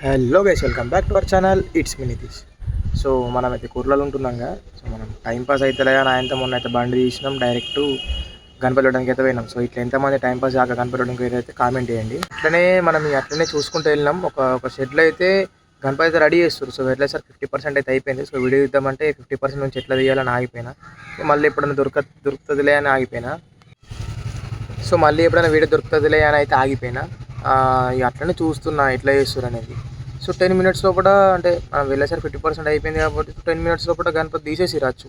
Hello guys, welcome back to our channel. It's me Nitish. So మనమైతే కూరలలో ఉంటున్నాంగా. So మనం timepass అవుతలే కానీ ఆయనతో మొన్న అయితే బండి తీసినాం, డైరెక్ట్ గణపతి వెళ్ళడానికి అయితే పోయినాం. సో ఇట్లా ఎంతమంది టైంపాస్ కాక గణపతి వెళ్ళడానికి అయితే కామెంట్ చేయండి. అట్లనే మనం అట్లనే చూసుకుంటూ వెళ్ళినాం. ఒక షెడ్లో అయితే గణపతి అయితే రెడీ చేస్తారు. సో ఎట్లా సార్ 50% అయితే అయిపోయింది. సో వీడియో ఇద్దామంటే 50% నుంచి ఎట్లా తీయాలని ఆగిపోయినా. మళ్ళీ ఎప్పుడైనా దొరుకుతుందిలే అని ఆగిపోయినా. సో మళ్ళీ ఎప్పుడైనా వీడియో దొరుకుతుందిలే అని అయితే ఆగిపోయినా. ఇక అట్లనే చూస్తున్నా ఎట్లా చేస్తారు అనేది. సో 10 మినిట్స్ లోపల, అంటే మనం వెళ్ళేసరికి 50% అయిపోయింది కాబట్టి 10 మినిట్స్ లోపల గణపతి తీసేసి రాచ్చు.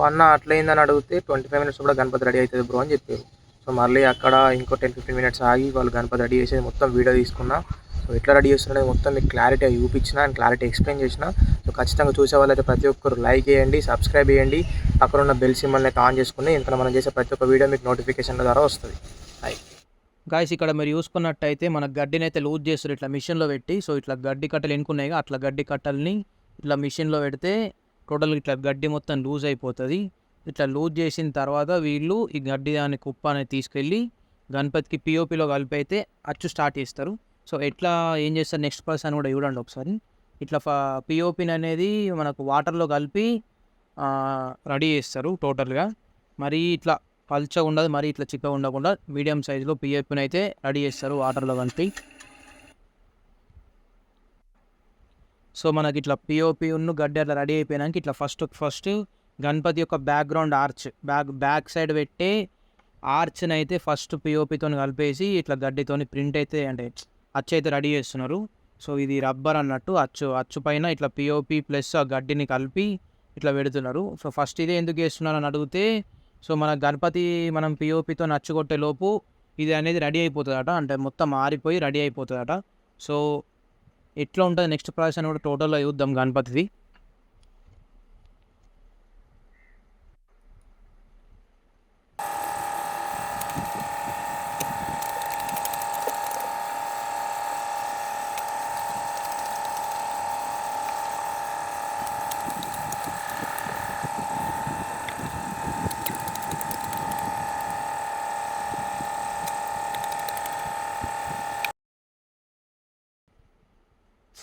అన్న అట్లయిందని అడిగితే 25 మినిట్స్ కూడా గణపతి రెడీ అవుతుంది బ్రో అని చెప్పారు. సో మళ్ళీ అక్కడ ఇంకో 10-15 మినిట్స్ ఆగి వాళ్ళు గణపతి రెడీ చేసేది మొత్తం వీడియో తీసుకున్నా. సో ఎట్లా రెడీ చేస్తున్నది మొత్తం మీకు క్లారిటీ చూపించిన అండ్ క్లారిటీ ఎక్స్ప్లెయిన్ చేసిన. సో ఖచ్చితంగా చూసే వాళ్ళైతే ప్రతి ఒక్కరు లైక్ చేయండి, సబ్స్క్రైబ్ చేయండి, అక్కడ ఉన్న బెల్ సింబల్ని అయితే ఆన్ చేసుకుని ఇంకా మనం చేసే ప్రతి ఒక్క వీడియో మీకు నోటిఫికేషన్ ద్వారా వస్తుంది. గాయస్, ఇక్కడ మీరు చూసుకున్నట్టయితే మన గడ్డిని అయితే లూజ్ చేస్తారు ఇట్లా మిషన్లో పెట్టి. సో ఇట్లా గడ్డి కట్టలు ఎన్నుకున్నాయి, అట్లా గడ్డి కట్టల్ని ఇట్లా మిషన్లో పెడితే టోటల్ ఇట్లా గడ్డి మొత్తం లూజ్ అయిపోతుంది. ఇట్లా లూజ్ చేసిన తర్వాత వీళ్ళు ఈ గడ్డి దాని కుప్ప అనేది తీసుకెళ్ళి గణపతికి పిఓపిలో కలిపి అయితే అచ్చు స్టార్ట్ చేస్తారు. సో ఎట్లా ఏం చేస్తారు నెక్స్ట్ పర్సన్ కూడా చూడండి ఒకసారి. ఇట్లా పిఓపిని అనేది మనకు వాటర్లో కలిపి రెడీ చేస్తారు టోటల్గా. మరి ఇట్లా పల్చగా ఉండదు, మరి ఇట్లా చిక్కగా ఉండకుండా మీడియం సైజులో పిఓపిని అయితే రెడీ చేస్తారు వాటర్లో కలిపి. సో మనకి ఇట్లా పిఓపి ఉన్న గడ్డి అట్లా రెడీ అయిపోయినాక ఇట్లా ఫస్ట్ గణపతి యొక్క బ్యాక్గ్రౌండ్ ఆర్చ్ బ్యాక్ సైడ్ పెట్టే ఆర్చ్ని అయితే ఫస్ట్ పిఓపితో కలిపేసి ఇట్లా గడ్డితోని ప్రింట్ అయితే అంటే అచ్చు అయితే రెడీ చేస్తున్నారు. సో ఇది రబ్బర్ అన్నట్టు అచ్చు పైన ఇట్లా పిఓపి ప్లస్ ఆ గడ్డిని కలిపి ఇట్లా పెడుతున్నారు. సో ఫస్ట్ ఇదే ఎందుకు చేస్తున్నారు అని అడిగితే, సో మన గణపతి మనం పిఓపితో నచ్చుకొట్టే లోపు ఇది అనేది రెడీ అయిపోతుందట, అంటే మొత్తం ఆరిపోయి రెడీ అయిపోతుందట. సో ఎట్లా ఉంటుంది నెక్స్ట్ ప్రాసెస్ అని కూడా టోటల్గా చూద్దాం గణపతిది.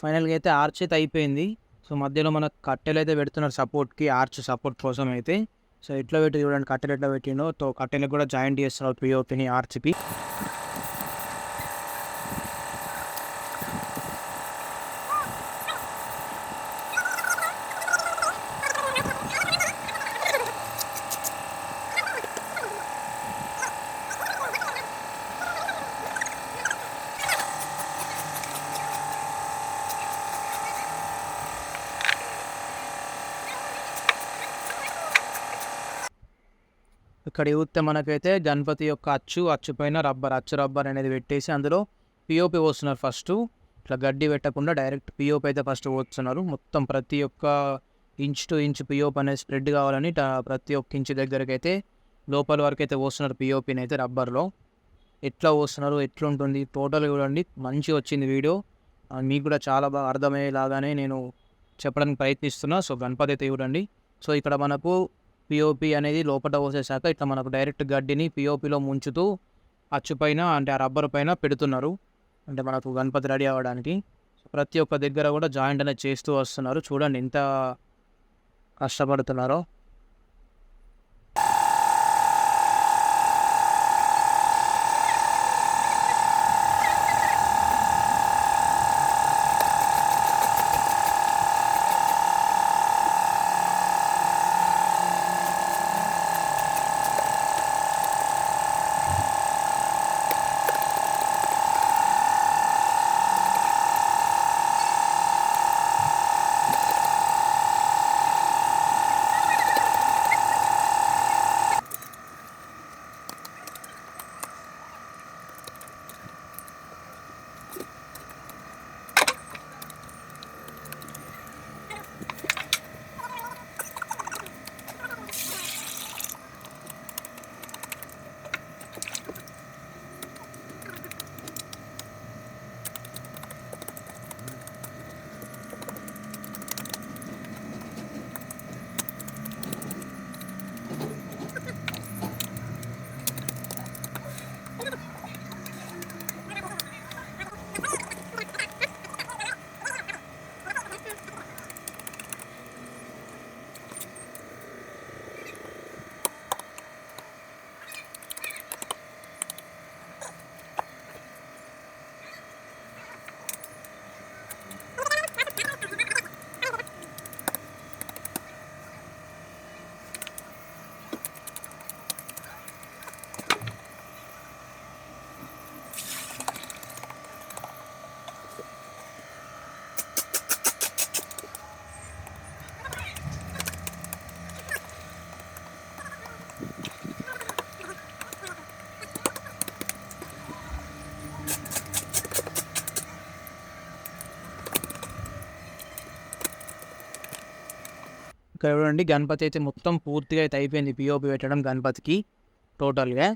ఫైనల్గా అయితే ఆర్చ్ అయితే అయిపోయింది. సో మధ్యలో మన కట్టెలు అయితే పెడుతున్నారు సపోర్ట్కి, ఆర్చ్ సపోర్ట్ కోసం అయితే. సో ఎట్లా పెట్టి చూడండి, కట్టెలు ఎట్లా పెట్టిండో. తో కట్టెలకు కూడా జాయింట్ చేస్తున్నారు పిఓపిని ఆర్చ్కి. ఇక్కడ చూస్తే మనకైతే గణపతి యొక్క అచ్చు పైన రబ్బర్ అనేది పెట్టేసి అందులో పిఓపి పోస్తున్నారు ఫస్ట్. ఇట్లా గడ్డి పెట్టకుండా డైరెక్ట్ పిఓపి అయితే ఫస్ట్ పోస్తున్నారు. మొత్తం ప్రతి ఒక్క ఇంచ్ టు ఇంచ్ పిఓపి అనేది స్ప్రెడ్ కావాలని ప్రతి ఒక్క ఇంచ్ దగ్గరికి అయితే లోపల వరకు అయితే పోస్తున్నారు పిఓపిని అయితే రబ్బర్లో. ఎట్లా పోస్తున్నారు, ఎట్లుంటుంది టోటల్ చూడండి. మంచిగా వచ్చింది వీడియో, మీకు కూడా చాలా బాగా అర్థమయ్యేలాగానే నేను చెప్పడానికి ప్రయత్నిస్తున్నా. సో గణపతి అయితే చూడండి. సో ఇక్కడ మనకు పిఓపి అనేది లోపల పోసేసాక ఇట్లా మనకు డైరెక్ట్ గడ్డిని పిఓపిలో ముంచుతూ అచ్చుపైన అంటే ఆ రబ్బర్ పైన పెడుతున్నారు, అంటే మనకు గణపతి రెడీ అవ్వడానికి. ప్రతి ఒక్క దగ్గర కూడా జాయింట్ అనేది చేస్తూ వస్తున్నారు. చూడండి ఎంత కష్టపడుతున్నారో. ఇక్కడ చూడండి గణపతి అయితే మొత్తం పూర్తిగా అయితే అయిపోయింది పిఓపి పెట్టడం గణపతికి టోటల్గా.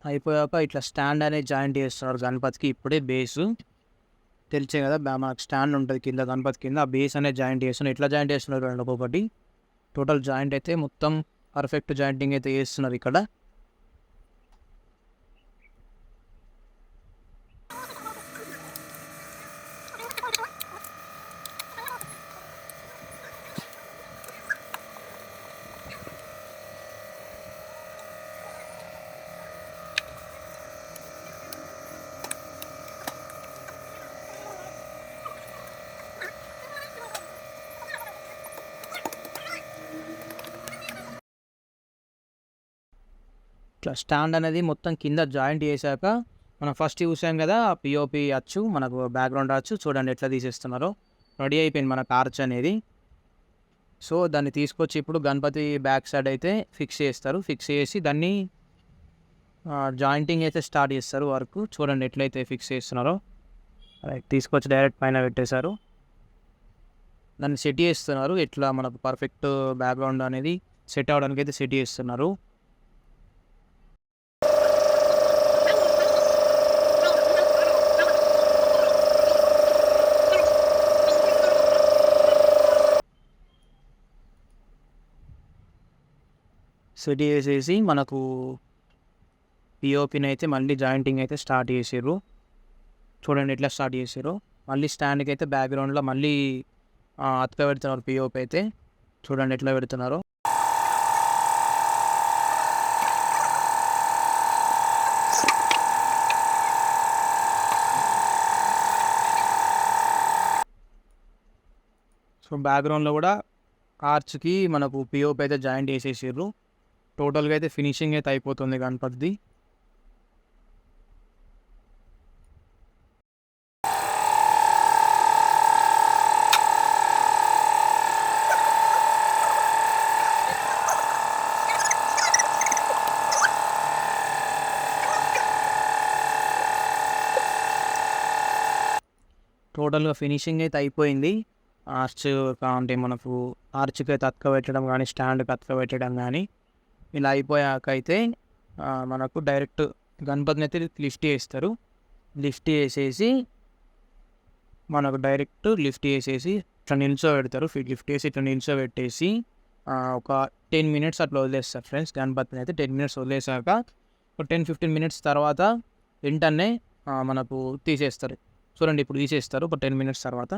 అయిపోయాక ఇట్లా స్టాండ్ అనేది జాయింట్ చేస్తున్నారు గణపతికి. ఇప్పుడే బేసు తెలిసే కదా మనకు స్టాండ్ ఉంటుంది కింద గణపతి కింద, ఆ బేస్ అనేది జాయింట్ చేస్తున్నారు. ఎట్లా జాయింట్ చేస్తున్నారు చూడండి ఒక్కొక్కటి. టోటల్ జాయింట్ అయితే మొత్తం పర్ఫెక్ట్ జాయింటింగ్ అయితే చేస్తున్నారు ఇక్కడ. ఇట్లా స్టాండ్ అనేది మొత్తం కింద జాయింట్ చేశాక మనం ఫస్ట్ చూసాం కదా పిఓపి అచ్చు, మనకు బ్యాక్గ్రౌండ్ అచ్చు చూడండి ఎట్లా తీసేస్తున్నారో. రెడీ అయిపోయింది మనకు ఆర్చ్ అనేది. సో దాన్ని తీసుకొచ్చి ఇప్పుడు గణపతి బ్యాక్ సైడ్ అయితే ఫిక్స్ చేస్తారు. ఫిక్స్ చేసి దాన్ని జాయింటింగ్ అయితే స్టార్ట్ చేస్తారు వర్క్. చూడండి ఎట్లయితే ఫిక్స్ చేస్తున్నారో. రైట్, తీసుకొచ్చి డైరెక్ట్ పైన పెట్టేశారు. దాన్ని సెట్ చేస్తున్నారు. ఎట్లా మనకు పర్ఫెక్ట్ బ్యాక్గ్రౌండ్ అనేది సెట్ అవ్వడానికి అయితే సెట్ చేస్తున్నారు. సెట్ చేసేసి మనకు పిఓపిని అయితే మళ్ళీ జాయింటింగ్ అయితే స్టార్ట్ చేసారు. చూడండి ఎట్లా స్టార్ట్ చేసారు. మళ్ళీ స్టాండ్కి అయితే బ్యాక్గ్రౌండ్లో మళ్ళీ అతక పెడుతున్నారు పిఓపి అయితే. చూడండి ఎట్లా పెడుతున్నారో. సో బ్యాక్గ్రౌండ్లో కూడా ఆర్చ్కి మనకు పిఓపి అయితే జాయింట్ చేసేసారు. టోటల్గా అయితే ఫినిషింగ్ అయితే అయిపోతుంది గణపతిది. టోటల్గా ఫినిషింగ్ అయితే అయిపోయింది. ఆర్చ్ అంటే మనకు ఆర్చ్కి అయితే అతక పెట్టడం కానీ స్టాండ్కి అతక పెట్టడం కానీ ఇలా అయిపోయాక అయితే మనకు డైరెక్ట్ గణపతిని అయితే లిఫ్ట్ చేస్తారు. లిఫ్ట్ చేసేసి మనకు డైరెక్ట్ లిఫ్ట్ చేసేసి ఇట్లా నిల్చోబెడతారు. లిఫ్ట్ చేసి ఇట్లా నిల్చోబెట్టేసి ఒక 10 minutes అట్లా వదిలేస్తారు ఫ్రెండ్స్. గణపతిని అయితే 10 minutes వదిలేసాక ఒక 10-15 minutes తర్వాత వెంటనే మనకు తీసేస్తారు. చూడండి ఇప్పుడు తీసేస్తారు ఒక 10 minutes తర్వాత.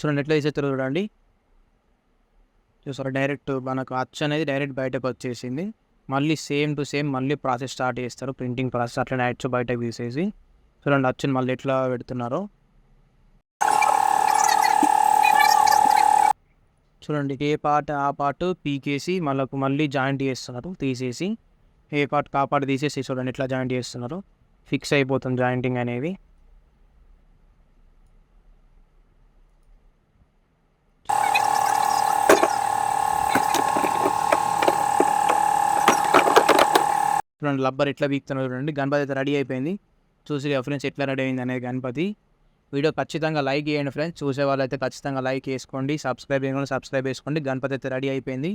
చూడండి ఎట్లా తీసేస్తారు చూడండి. చూసారా డైరెక్ట్ మనకు అచ్చు అనేది డైరెక్ట్ బయటకు వచ్చేసింది. మళ్ళీ సేమ్ టు సేమ్ మళ్ళీ ప్రాసెస్ స్టార్ట్ చేస్తారు. ప్రింటింగ్ ప్రాసెస్ అట్లనే అచ్చు బయటకు తీసేసి చూడండి అచ్చుని మళ్ళీ ఎట్లా పెడుతున్నారో. చూడండి ఏ పార్ట్ ఆ పార్ట్ పీకేసి మళ్ళీ జాయింట్ చేస్తున్నారు. తీసేసి ఏ పార్ట్ ఆ పార్ట్ తీసేసి చూడండి ఎట్లా జాయింట్ చేస్తున్నారు. ఫిక్స్ అయిపోతుంది జాయింటింగ్ అనేది. చూడండి రబ్బర్ ఎట్లా వీక్తున్నారు చూడండి. గణపతి అయితే రెడీ అయిపోయింది. చూసి ఫ్రెండ్స్ ఎట్లా రెడీ అయింది అనేది గణపతి. వీడియో ఖచ్చితంగా లైక్ చేయండి ఫ్రెండ్స్. చూసే వాళ్ళు అయితే ఖచ్చితంగా లైక్ చేసుకోండి. సబ్స్క్రైబ్ చేసుకోండి. గణపతి అయితే రెడీ అయిపోయింది.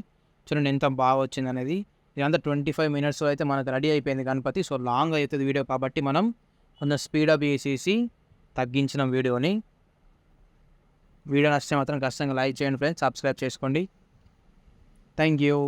చూడండి ఎంత బాగా వచ్చింది అనేది. ఇదంతా 25 minutes అయితే మనకు రెడీ అయిపోయింది గణపతి. సో లాంగ్ అవుతుంది వీడియో కాబట్టి మనం కొంచెం స్పీడప్ చేసేసి తగ్గించిన వీడియోని. వీడియో నచ్చితే మాత్రం ఖచ్చితంగా లైక్ చేయండి ఫ్రెండ్స్. సబ్స్క్రైబ్ చేసుకోండి. Thank you.